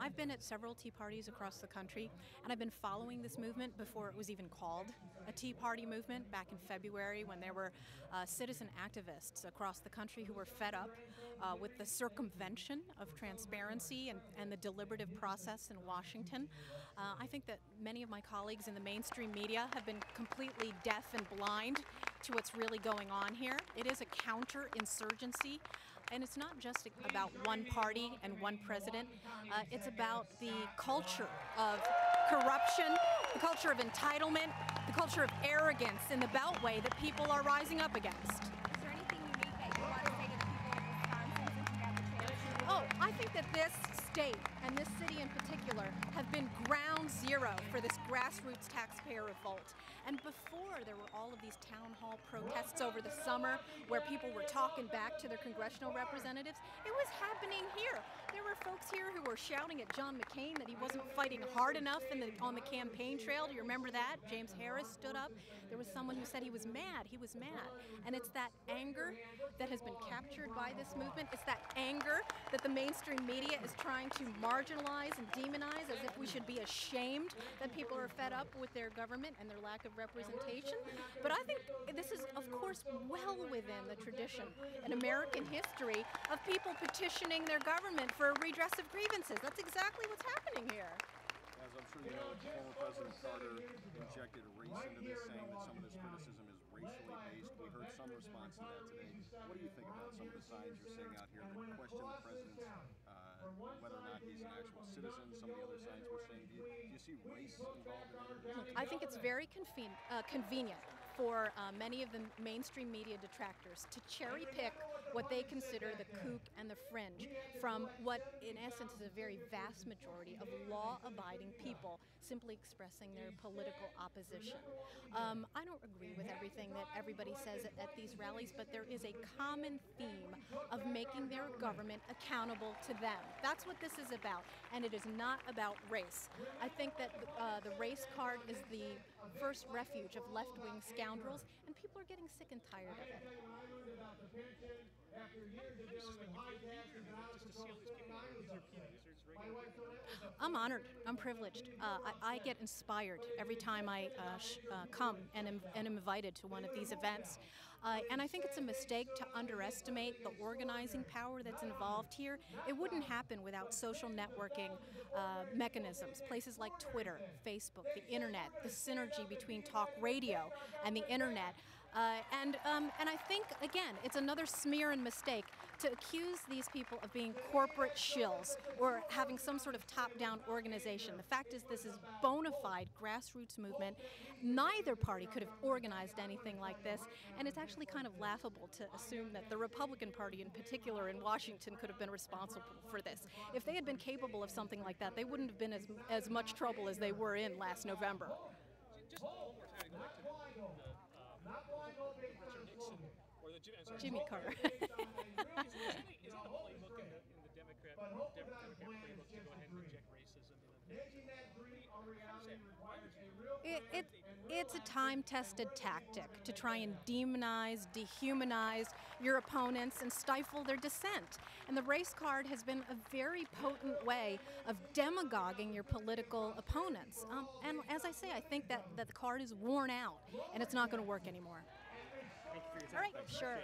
I've been at several Tea Parties across the country, and I've been following this movement before it was even called a Tea Party movement back in February, when there were citizen activists across the country who were fed up with the circumvention of transparency and the deliberative process in Washington. I think that many of my colleagues in the mainstream media have been completely deaf and blind to what's really going on here. It is a counterinsurgency, and it's not just about one party and one president. It's about the culture of corruption, the culture of entitlement, the culture of arrogance in the Beltway that people are rising up against. Is there anything unique that you want to say to the people of Wisconsin since you have the chance? Oh, I think that this state and this city in particular have been ground zero for this grassroots taxpayer revolt. And before there were all of these town hall protests over the summer where people were talking back to their congressional representatives, it was happening here. There were folks here who were shouting at John McCain that he wasn't fighting hard enough on the campaign trail. Do you remember that? James Harris stood up. There was someone who said he was mad. He was mad. And it's that anger that has been captured by this movement. It's that anger that the mainstream media is trying to marginalize and demonize, as if we should be ashamed that people are fed up with their government and their lack of representation. But I think this is, of course, well within the tradition in American history of people petitioning their government for a redress of grievances. That's exactly what's happening here. As I'm sure you know, former President Carter injected a race into this, saying that some of this criticism is racially based. We heard some response to that today. What do you think about some of the signs you're seeing out here that question the president's whether or not he's an actual citizen? Some of the other signs we're seeing. Do you see race involved in this? I think it's very convenient for many of the mainstream media detractors to cherry pick what they consider the kook and the fringe from what in essence is a very vast majority of law-abiding people simply expressing their political opposition. I don't agree with everything that everybody says at these rallies, but there is a common theme of making their government accountable to them. That's what this is about, and it is not about race. I think that the race card is the first refuge of left-wing scoundrels, and people are getting sick and tired of it. I'm honored. I'm privileged. I get inspired every time I come and am invited to one of these events. And I think it's a mistake to underestimate the organizing power that's involved here. It wouldn't happen without social networking mechanisms, places like Twitter, Facebook, the internet, the synergy between talk radio and the internet. And I think, again, it's another smear and mistake to accuse these people of being corporate shills or having some sort of top-down organization. The fact is, this is bona fide grassroots movement. Neither party could have organized anything like this, and it's actually kind of laughable to assume that the Republican Party in particular in Washington could have been responsible for this. If they had been capable of something like that, they wouldn't have been as much trouble as they were in last November. Just one more time, go back to Richard Nixon, or the Jimmy Carter. Is it the playbook in the Democrat playbook to go ahead and reject racism? It's a time-tested tactic to try and demonize, dehumanize your opponents and stifle their dissent. And the race card has been a very potent way of demagoguing your political opponents. And as I say, I think that the card is worn out and it's not going to work anymore. Thank you for your time. All right, sure.